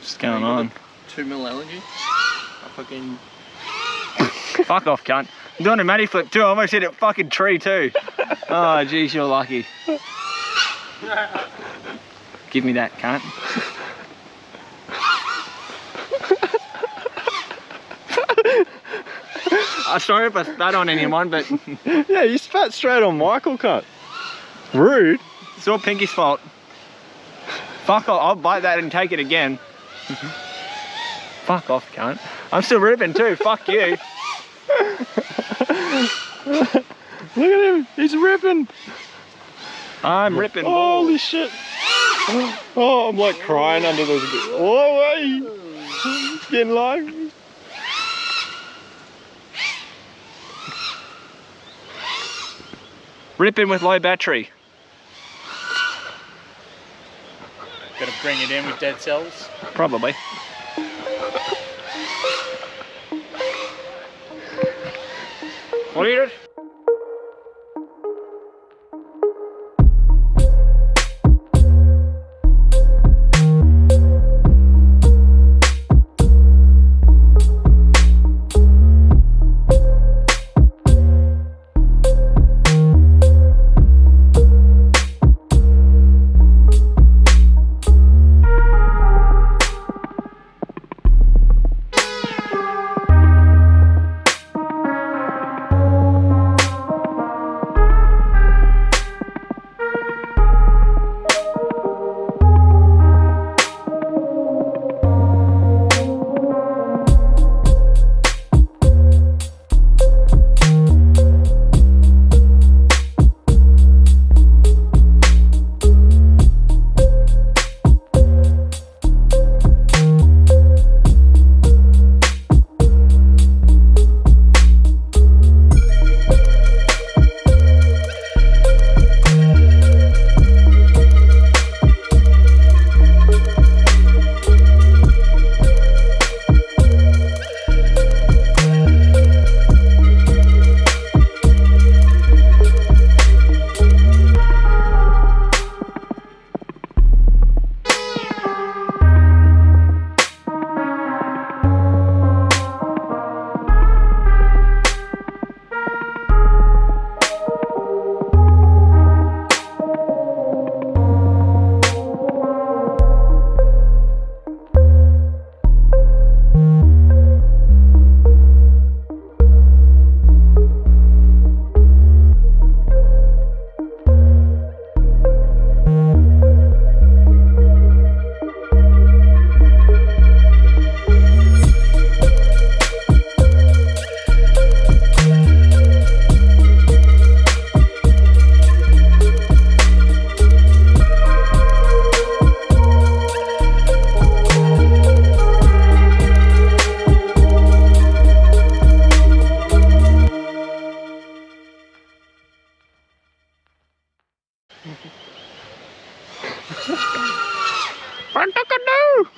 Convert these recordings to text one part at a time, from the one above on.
What's going on? 2 mil allergy. I fucking... Fuck off, cunt. I'm doing a matty flip too. I almost hit a fucking tree too. Oh, geez, you're lucky. Give me that, cunt. I'm sorry if I spat on anyone, but... Yeah, you spat straight on Michael, cunt. Rude. It's all Pinky's fault. Fuck off, I'll bite that and take it again. Fuck off, cunt. I'm still ripping too, fuck you. Look at him, he's ripping. I'm ripping Holy balls. shit. Oh, I'm like crying under those. Oh, hey. It's getting lively. Ripping with low battery. Gotta bring it in with dead cells. Probably. What are you?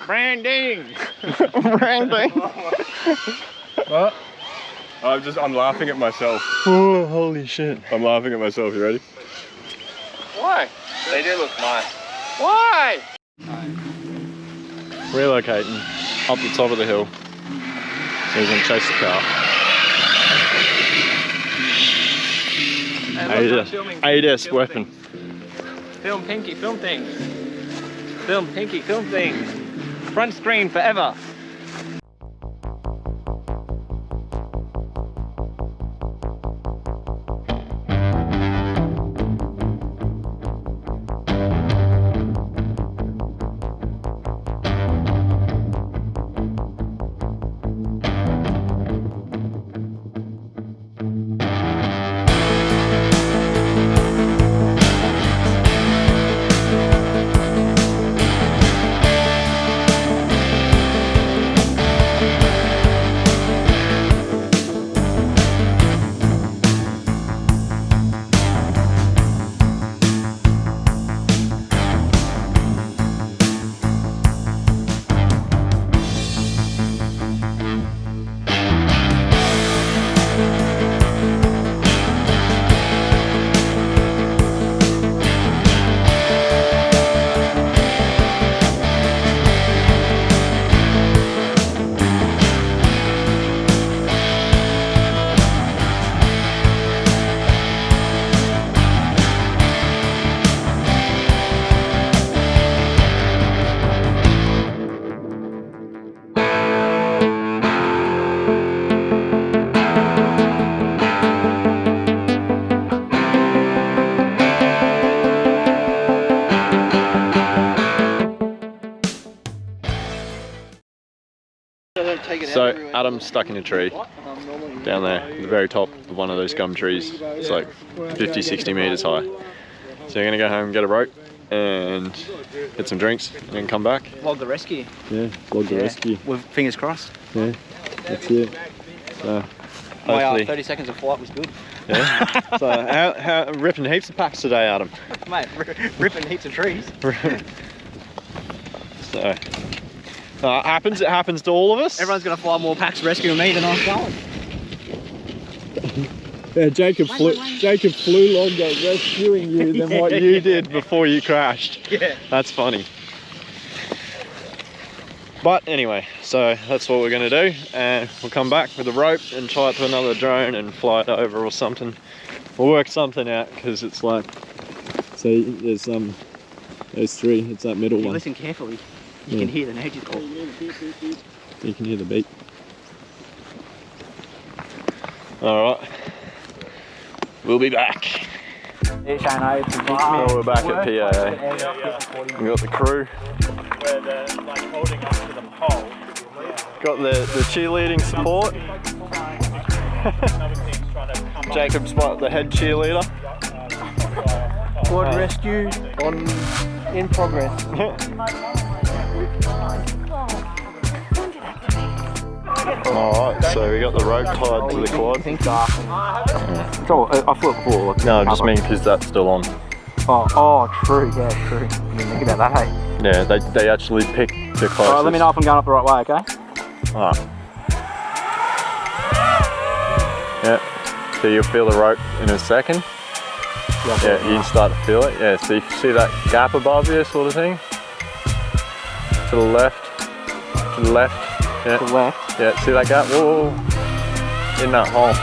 Branding! Branding. What? I'm laughing at myself. Oh, holy shit. I'm laughing at myself, you ready? Why? They do look nice. Why? Relocating up the top of the hill so we can chase the car. Hey, look, I'm filming. ADS Film weapon. Things. Film Pinky, film things. Film Pinky, film things. Front screen forever. So Adam's stuck in a tree down there at the very top of one of those gum trees. It's like 50-60 meters high. So you're gonna go home, get a rope and get some drinks and then come back. Vlog the rescue. Yeah, vlog the rescue. With fingers crossed. Yeah, that's it. So My hopefully 30 seconds of flight was good. yeah. So how ripping heaps of packs today, Adam. Mate, ripping heaps of trees. So it happens to all of us. Everyone's gonna fly more packs rescuing me than I'm going. Yeah, Jacob flew longer rescuing you than what you did before you crashed. Yeah. That's funny. But anyway, so that's what we're gonna do, and we'll come back with a rope and tie it to another drone and fly it over or something. We'll work something out because it's like, so there's three. It's that middle one. Listen carefully. You can hear the nature call. You can hear the beat. All right. We'll be back. Yeah, So we're back at PAA. We've got the crew. Where they're like holding up to the pole. Got the cheerleading support. Another team's trying to come Jacob's the head cheerleader. Squad rescue in progress. Alright, so we got the rope tied to the quad. I flew it before. No, I just mean because that's still on. Oh, true, yeah, true. I didn't think about that, hey? Yeah, they actually pick the closest. Alright, let me know if I'm going up the right way, okay? Alright. Yeah, so you'll feel the rope in a second. Yeah, you can start to feel it. Yeah, so you see that gap above you sort of thing? To the left. To the left. Yeah. To the left. Yeah, see that gap? Whoa. In that hole.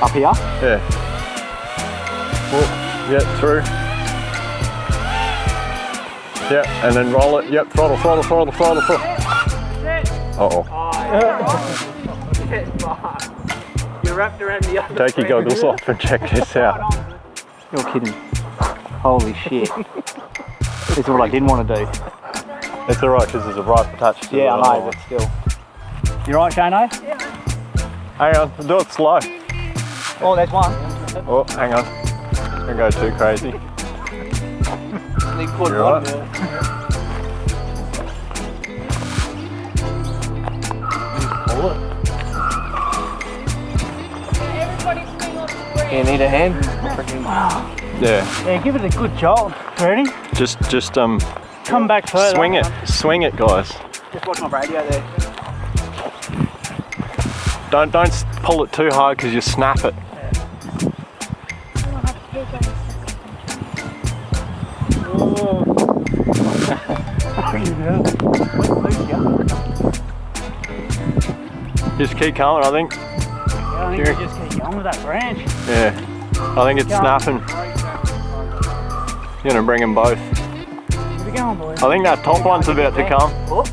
Up here? Yeah. Whoa. Yeah, through. Yeah, and then roll it. Yep, throttle. Uh-oh. You're wrapped around the other. Take your goggles off and check this out. You're kidding. Holy shit. This is what I didn't want to do. It's alright because there's a rifle attached to it. Yeah, I know, but still. You right, Shano? Yeah. Hang on, do it slow. Oh, there's one. Oh, hang on. Don't go too crazy. You're right. Pull it. You need a hand? Yeah. Yeah, give it a good jolt. Ready? Just Come back further. Swing it, guys. Just watch my radio there. Don't pull it too hard because you snap it. Just keep coming, I think. Yeah, I think we just keep going with that branch. Yeah, I think it's snapping. You're gonna bring them both. Keep it going, boys. I think that top one's about to come. Oh.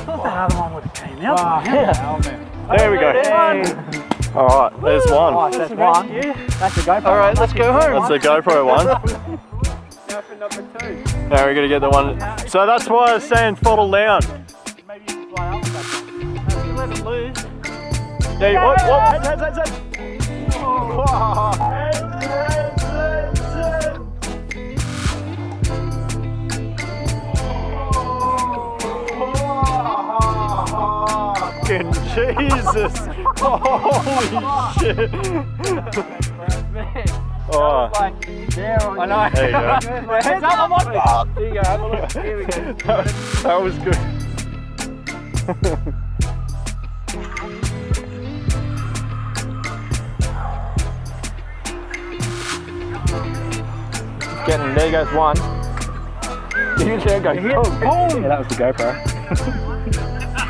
Thought that other one would have came out. Yeah. There we go. Alright, there's one. Nice, that's one. That's the GoPro. Alright, let's go home. That's the GoPro one. Now for number 2. Now we're gonna get the one. So that's why I was saying throttle down. Maybe you can fly up with that. If you let it loose. Yeah, what? Heads. Fucking Jesus! Holy shit! Oh. I know. There you go. My head's up, I'm on fuck. Here you go, have a look. Here we go. That was good. There goes one. You can go. Boom! Yeah, that was the GoPro.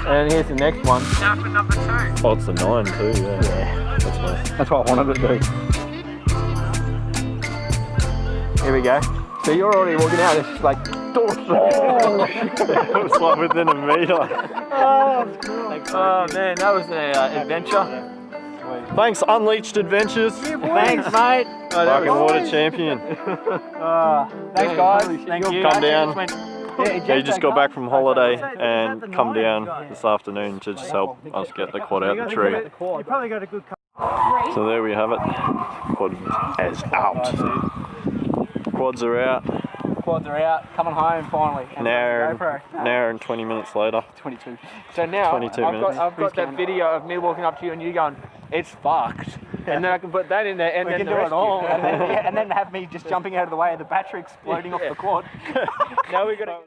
And here's the next one. Now for number 2. Oh, it's the 9 too, yeah. That's nice. That's what I wanted to do. Here we go. So you're already walking out, it's just like, It was like within a metre. oh man, that was an adventure. Thanks, Unleashed Adventures. Thanks, mate. Fucking water champion. Thanks, guys. Thank you. Come down. He just got back from holiday and come down this afternoon to just help us get the quad out the tree. You probably got a good. So there we have it. Quad is out. Quads are out. Quads are out. Coming home finally. An hour and 20 minutes later. 22. So now 22 I've got that video of me walking up to you and you going, "It's fucked," and then I can put that in there and then do it all, and then have me just jumping out of the way of the battery exploding off the quad. Now we got to.